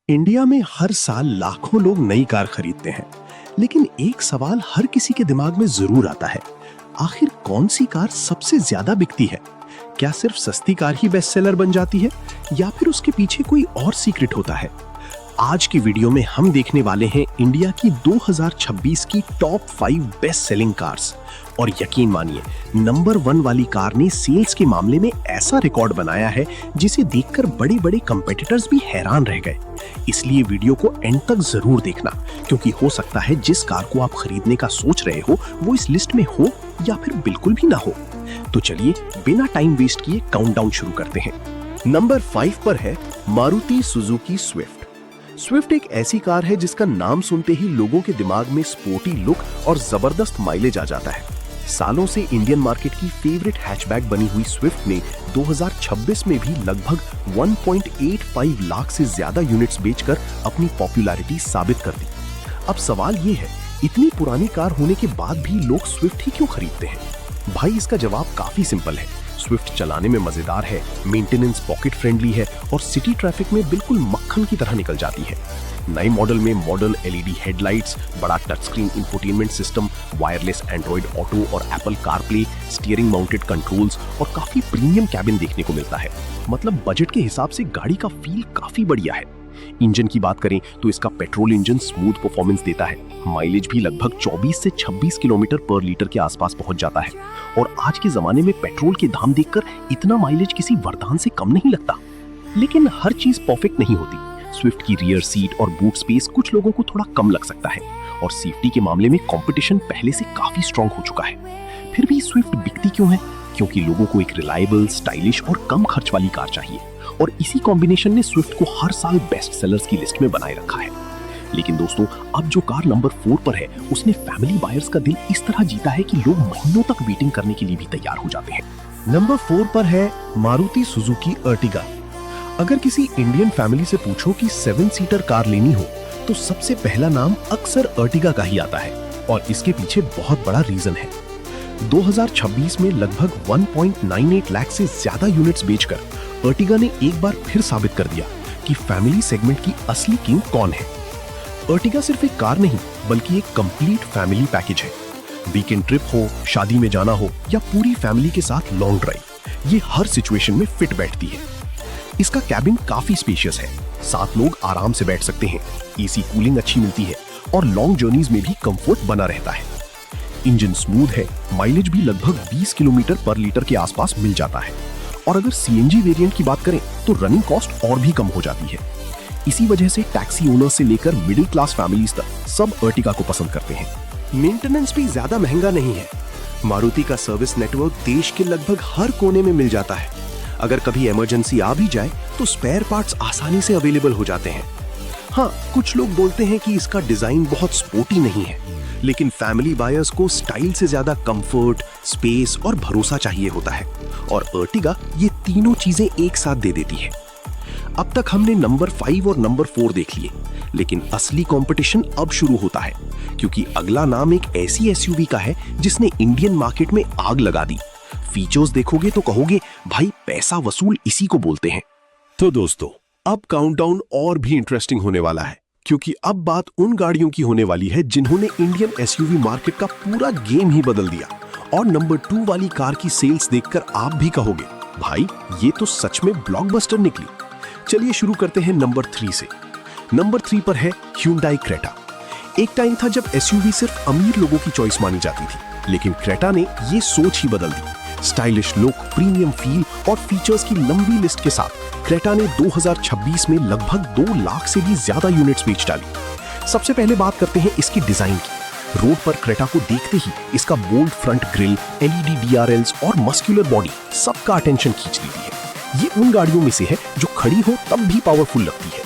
India में हर साल लाखों लोग नई कार खरीदते हैं, लेकिन एक सवाल हर किसी के दिमाग में जरूर आता है। आखिर कौन सी कार सबसे ज्यादा बिकती है? क्या सिर्फ सस्ती कार ही बेस्ट सेलर बन जाती है या फिर उसके पीछे कोई और सीक्रेट होता है? आज की वीडियो में हम देखने वाले हैं इंडिया की 2026 की टॉप 5 बेस्ट सेलिंग कार्स। और यकीन मानिए, नंबर 1 वाली कार ने सेल्स के मामले में ऐसा रिकॉर्ड बनाया है जिसे देखकर बड़े-बड़े कंपेटिटर्स भी हैरान रह गए। इसलिए वीडियो को एंड तक जरूर देखना, क्योंकि हो सकता है जिस कार को आप खरीदने का सोच रहे हो वो इस लिस्ट में हो या फिर बिल्कुल भी ना हो। तो चलिए बिना टाइम वेस्ट किए काउंटडाउन शुरू करते हैं। नंबर 5 पर है मारुति सुजुकी स्विफ्ट। स्विफ्ट एक ऐसी कार है जिसका नाम सुनते ही लोगों के दिमाग में स्पोर्टी लुक और जबरदस्त माइलेज आ जाता है। सालों से इंडियन मार्केट की फेवरेट हैचबैक बनी हुई स्विफ्ट ने 2026 में भी लगभग 1.85 लाख से ज्यादा यूनिट्स बेचकर अपनी पॉपुलैरिटी साबित कर दी। अब सवाल ये है, इतनी पुरानी कार होने के बाद भी लोग स्विफ्ट ही क्यों खरीदते हैं? भाई, इसका जवाब काफी सिंपल है। स्विफ्ट चलाने में मजेदार है, मेंटेनेंस पॉकेट फ्रेंडली है और सिटी ट्रैफिक में बिल्कुल मक्खन की तरह निकल जाती है। नए मॉडल में मॉडर्न एलईडी हेडलाइट्स, बड़ा touch screen infotainment system, wireless Android Auto और Apple CarPlay, steering mounted controls और काफी प्रीमियम कैबिन देखने को मिलता है। मतलब बजट के हिसाब से गाड़ी का फील काफी बढ़िया है। इंजन की बात करें तो इसका पेट्रोल इंजन स्मूथ परफॉर्मेंस देता है। माइलेज भी लगभग 24 से 26 किलोमीटर पर लीटर के आसपास पहुंच जाता है। और आज के जमाने में पेट्रोल के दाम देखकर इतना माइलेज किसी वरदान से कम नहीं लगता। लेकिन हर चीज परफेक्ट नहीं होती। स्विफ्ट की रियर सीट और बूट स्पेस कुछ लोगों को थोड़ा कम लग सकता है और सेफ्टी के मामले में कंपटीशन पहले से काफी स्ट्रांग हो चुका है। फिर भी स्विफ्ट बिकती क्यों है? क्योंकि लोगों को एक रिलायबल, स्टाइलिश और कम खर्च वाली कार चाहिए और इसी कॉम्बिनेशन ने स्विफ्ट को हर साल बेस्ट सेलर्स की लिस्ट में बनाए रखा है। लेकिन दोस्तों, अब जो कार नंबर 4 पर है उसने फैमिली बायर्स का दिल इस तरह जीता है कि लोग महीनों तक वेटिंग करने के लिए भी तैयार हो जाते हैं। नंबर 4 पर है मारुति सुजुकी अर्टिगा। अगर किसी इंडियन फैमिली से पूछो कि 7 सीटर कार लेनी हो तो सबसे पहला नाम अक्सर अर्टिगा का ही आता है और इसके पीछे बहुत बड़ा रीजन है। 2026 में लगभग 1.98 लाख से ज्यादा यूनिट्स बेचकर अर्टिगा ने एक बार फिर साबित कर दिया कि फैमिली सेगमेंट की असली किंग कौन है। अर्टिगा सिर्फ एक कार नहीं बल्कि एक कंप्लीट फैमिली पैकेज है। वीकेंड ट्रिप हो, शादी में जाना हो या पूरी फैमिली के साथ लॉन्ग ड्राइव, ये हर सिचुएशन में फिट बैठती है। इसका कैबिन काफी स्पेशियस है, 7 लोग आराम से बैठ सकते हैं, एसी कूलिंग अच्छी मिलती है और लॉन्ग जर्नीज में भी कंफर्ट बना रहता है। इंजन स्मूथ है, माइलेज भी लगभग 20 किलोमीटर पर लीटर के आसपास मिल जाता है और अगर सीएनजी वेरिएंट की बात करें तो रनिंग कॉस्ट और भी कम हो जाती है। इसी वजह से टैक्सी ओनर से लेकर मिडिल क्लास फैमिलीज तक सब अर्टिगा को पसंद करते हैं। मेंटेनेंस भी ज्यादा महंगा नहीं है। मारुति का सर्विस नेटवर्क देश के लगभग हर कोने में मिल जाता है। अगर कभी इमरजेंसी आ भी जाए तो स्पेयर पार्ट्स आसानी से अवेलेबल हो जाते हैं। हाँ, कुछ लोग बोलते हैं कि इसका डिजाइन बहुत स्पोर्टी नहीं है, लेकिन फैमिली बायर्स को स्टाइल से ज्यादा कंफर्ट, स्पेस और भरोसा चाहिए होता है और अर्टिगा ये तीनों चीजें एक साथ दे देती है। अब तक हमने नंबर 5 और नंबर 4 देख लिए, लेकिन असली कंपटीशन अब शुरू होता है, क्योंकि अगला नाम एक ऐसी एसयूवी का है जिसने इंडियन मार्केट में आग लगा दी। फीचर्स देखोगे तो कहोगे, भाई पैसा वसूल इसी को बोलते हैं। तो दोस्तों, अब काउंटडाउन और भी इंटरेस्टिंग होने वाला है, क्योंकि अब बात उन गाड़ियों की होने वाली है जिन्होंने इंडियन एसयूवी मार्केट का पूरा गेम ही बदल दिया। और नंबर 2 वाली कार की सेल्स देखकर आप भी कहोगे, भाई ये तो सच में ब्लॉकबस्टर निकली। चलिए शुरू करते हैं नंबर 3 से। नंबर 3 पर है Hyundai क्रेटा। एक टाइम था जब एसयूवी सिर्फ अमीर लोगों की चॉइस मानी जाती थी, लेकिन क्रेटा ने ये सोच ही बदल दी। स्टाइलिश लुक, प्रीमियम फील और फीचर्स की लंबी लिस्ट के साथ क्रेटा ने 2026 में लगभग 2 लाख से भी ज्यादा यूनिट्स बेच डाली। सबसे पहले बात करते हैं इसकी डिजाइन की। रोड पर क्रेटा को देखते ही इसका bold front grille, LED DRLs और मस्कुलर बॉडी सबका अटेंशन खींच लेती है। ये उन गाड़ियों में से है जो खड़ी हो तब भी पावरफुल लगती है।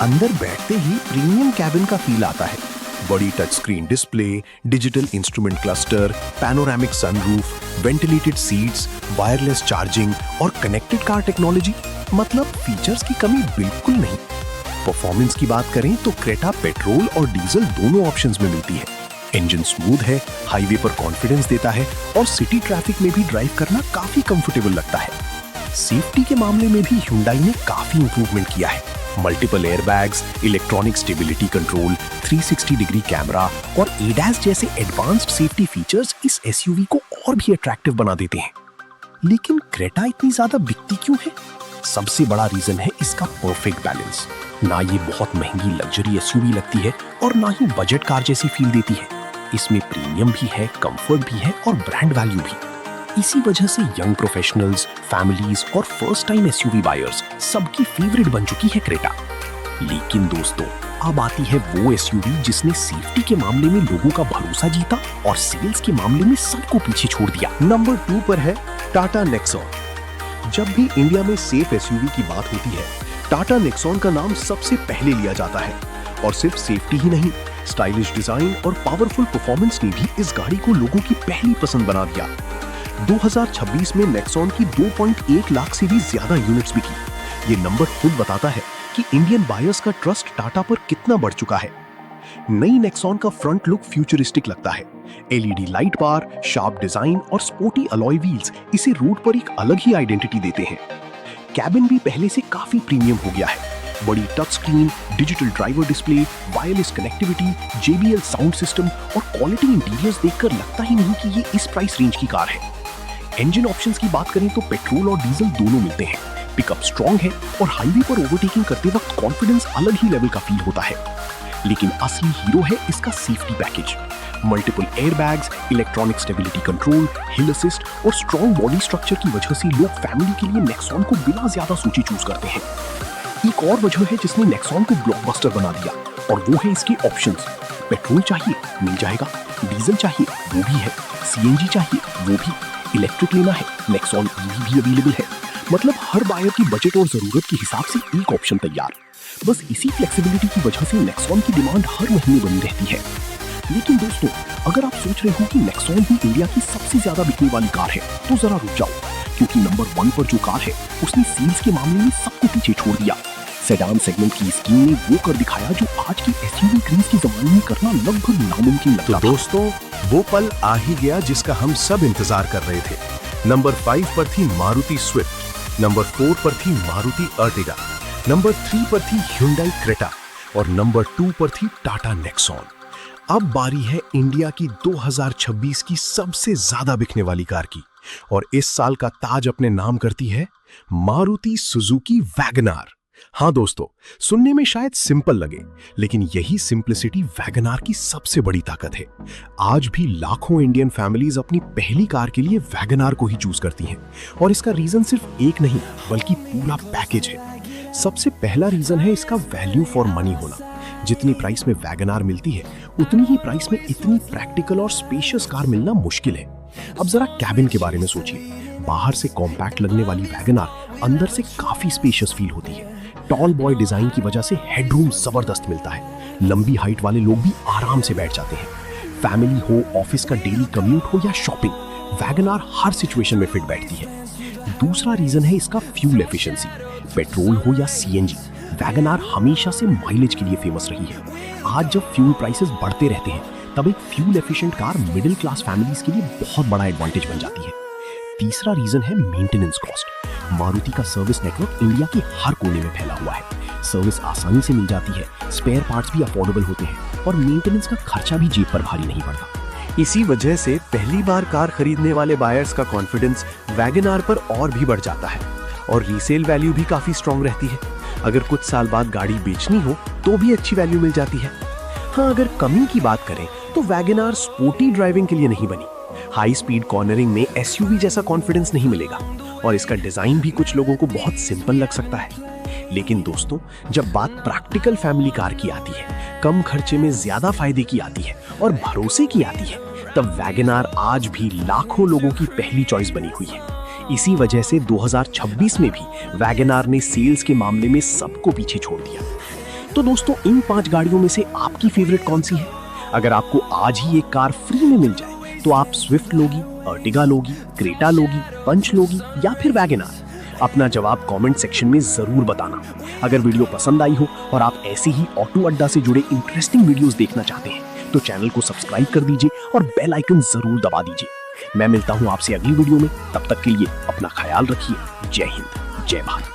अंदर बैठते ही प्रीमियम कैबिन का फील आता है। बड़ी touch screen display, digital instrument cluster, panoramic sunroof, ventilated seats, wireless charging और कनेक्टेड कार टेक्नोलॉजी, मतलब फीचर्स की कमी बिल्कुल नहीं। परफॉर्मेंस की बात करें तो क्रेटा पेट्रोल और डीजल दोनों ऑप्शंस में मिलती है। इंजन स्मूथ है, हाईवे पर कॉन्फिडेंस देता है और सिटी ट्रैफिक में भी ड्राइव करना काफी कंफर्टेबल लगता है। सेफ्टी के मामले में भी Hyundai ने काफी इंप्रूवमेंट किया है। Multiple airbags, electronic stability control, 360 degree camera और एडैस जैसे एडवांस्ड सेफ्टी फीचर्स इस एसयूवी को और भी अट्रैक्टिव बना देते हैं। लेकिन क्रेटा इतनी ज्यादा बिकती क्यों है? सबसे बड़ा रीजन है इसका परफेक्ट बैलेंस। ना ये बहुत महंगी लग्जरी एसयूवी लगती है और ना ही बजट कार जैसी फील देती है। इसमें प्रीमियम भी है, कंफर्ट भी है और ब्रांड वैल्यू भी। इसी वजह से यंग प्रोफेशनल्स, फैमिलीज और फर्स्ट टाइम एसयूवी बायर्स सबकी फेवरेट बन चुकी है क्रेटा। लेकिन दोस्तों, अब आती है वो एसयूवी जिसने सेफ्टी के मामले में लोगों का भरोसा जीता और सेल्स के मामले में सबको पीछे छोड़ दिया। नंबर 2 पर है टाटा नेक्सॉन। जब भी इंडिया में सेफ एसयूवी की बात होती है, टाटा नेक्सॉन का नाम सबसे पहले लिया जाता है। और सिर्फ सेफ्टी ही नहीं, स्टाइलिश डिजाइन और पावरफुल परफॉर्मेंस ने भी इस गाड़ी को लोगों की पहली पसंद बना दिया। 2026 में नेक्सॉन की 2.1 लाख से भी ज्यादा यूनिट्स बिकी। ये नंबर खुद बताता है कि इंडियन बायर्स का ट्रस्ट टाटा पर कितना बढ़ चुका है। नई नेक्सॉन का फ्रंट लुक फ्यूचरिस्टिक लगता है। एलईडी लाइट बार, शार्प डिजाइन और स्पोर्टी अलॉय व्हील्स इसे रोड पर एक अलग ही आइडेंटिटी देते हैं। कैबिन भी पहले से काफी प्रीमियम हो गया है। बड़ी touch screen, digital driver display, wireless connectivity, JBL sound system और क्वालिटी इंटीरियर्स देखकर लगता ही नहीं कि ये इस प्राइस रेंज की कार है। इंजन ऑप्शंस की बात करें तो पेट्रोल और डीजल दोनों मिलते हैं। पिकअप स्ट्रॉन्ग है और हाईवे पर ओवरटेकिंग करते वक्त कॉन्फिडेंस अलग ही लेवल का फील होता है। लेकिन असली हीरो है इसका safety package. Multiple airbags, electronic stability control, हिल असिस्ट और स्ट्रॉन्ग बॉडी स्ट्रक्चर की वजह से लोग फैमिली के लिए नेक्सॉन को बिना ज्यादा सोचे चूज करते हैं। एक और वजह है जिसने नेक्सॉन को ब्लॉकबस्टर बना दिया और वो है इसके ऑप्शंस। पेट्रोल चाहिए, मिल जाएगा। डीजल चाहिए, वो भी है। CNG चाहिए, वो भी। इलेक्ट्रिक लेना है, नेक्सॉन EV भी अवेलेबल है। मतलब हर बायर की बजट और जरूरत के हिसाब से एक ऑप्शन तैयार। बस इसी फ्लेक्सिबिलिटी की वजह से नेक्सॉन की डिमांड हर महीने बनी रहती है। लेकिन दोस्तों, अगर आप सोच रहे हो कि नेक्सॉन ही इंडिया की सबसे ज्यादा बिकने वाली कार है, तो जरा रुक जाओ, क्योंकि नंबर 1 पर जो कार है उसने सेल्स के मामले में सबको पीछे छोड़ दिया। सेडान सेगमेंट की स्कीम ने वो कर दिखाया जो आज की एसयूवी क्रेज के जमाने में करना लगभग नामुमकिन लगता था। दोस्तों, वो पल आ ही गया जिसका हम सब इंतजार कर रहे थे। नंबर 5 पर थी मारुति स्विफ्ट, नंबर 4 पर थी मारुति अर्टिगा, नंबर 3 पर थी Hyundai क्रेटा और नंबर 2 पर थी टाटा नेक्सॉन। अब बारी है इंडिया की 2026 की सबसे ज्यादा बिकने वाली कार की, और इस साल का ताज अपने नाम करती है मारुति सुजुकी वैगनार। हाँ दोस्तों, सुनने में शायद सिंपल लगे, लेकिन यही सिंप्लिसिटी वैगनार की सबसे बड़ी ताकत है। आज भी लाखों इंडियन फैमिलीज अपनी पहली कार के लिए वैगनार को ही चूज करती हैं, और इसका रीजन सिर्फ एक नहीं बल्कि पूरा पैकेज है। सबसे पहला रीजन है इसका वैल्यू फॉर मनी होना। जितनी प्राइस में वैगनार मिलती है, उतनी ही प्राइस में इतनी प्रैक्टिकल और स्पेशियस कार मिलना मुश्किल है। अब जरा कैबिन के बारे में सोचिए। बाहर से कॉम्पैक्ट लगने वाली वैगनार अंदर से काफी स्पेशियस फील होती है। टॉल बॉय डिजाइन की वजह से हेडरूम जबरदस्त मिलता है। लंबी हाइट वाले लोग भी आराम से बैठ जाते हैं। फैमिली हो, ऑफिस का डेली कम्यूट हो या शॉपिंग, वैगनार हर सिचुएशन में फिट बैठती है। दूसरा रीजन है इसका फ्यूल एफिशिएंसी। पेट्रोल हो या CNG, वैगनार हमेशा से माइलेज के लिए फेमस रही है। आज जब फ्यूल प्राइसेस बढ़ते रहते हैं, तब एक fuel efficient car middle class families के लिए बहुत बड़ा एडवांटेज बन जाती है। तीसरा रीजन है मेंटेनेंस कॉस्ट। मारुति का सर्विस नेटवर्क इंडिया के हर कोने में फैला हुआ है। सर्विस आसानी से मिल जाती है, स्पेयर पार्ट्स भी अफोर्डेबल होते हैं और मेंटेनेंस का खर्चा भी जेब पर भारी नहीं पड़ता। इसी वजह से पहली बार कार खरीदने वाले बायर्स का कॉन्फिडेंस वैगनार पर और भी बढ़ जाता है, और रीसेल वैल्यू भी काफी स्ट्रॉन्ग रहती है। अगर कुछ साल बाद गाड़ी बेचनी हो तो भी अच्छी वैल्यू मिल जाती है। हाँ, अगर कमी की बात करें तो वैगनार स्पोर्टी ड्राइविंग के लिए नहीं बनी। हाई स्पीड कॉर्नरिंग में एसयूवी जैसा कॉन्फिडेंस नहीं मिलेगा, और इसका डिजाइन भी कुछ लोगों को बहुत सिंपल लग सकता है। लेकिन दोस्तों, जब बात प्रैक्टिकल फैमिली कार की आती है, कम खर्चे में ज्यादा फायदे की आती है और भरोसे की आती है, तब वैगनार आज भी लाखों लोगों की पहली चॉइस बनी हुई है। इसी वजह से 2026 में भी वैगनार ने सेल्स के मामले में सबको पीछे छोड़ दिया। तो दोस्तों, इन 5 गाड़ियों में से आपकी फेवरेट कौन सी है? अगर आपको आज ही एक कार फ्री में मिल जाए तो आप स्विफ्ट लोगी, अर्टिगा लोगी, क्रेटा लोगी, पंच लोगी या फिर वैगनार? अपना जवाब कमेंट सेक्शन में जरूर बताना। अगर वीडियो पसंद आई हो और आप ऐसे ही ऑटो अड्डा से जुड़े इंटरेस्टिंग वीडियोस देखना चाहते हैं तो चैनल को सब्सक्राइब कर दीजिए और बेल आइकन जरूर दबा दीजिए। मैं मिलता हूं आपसे अगली वीडियो में। तब तक के लिए अपना ख्याल रखिए। जय हिंद, जय भारत।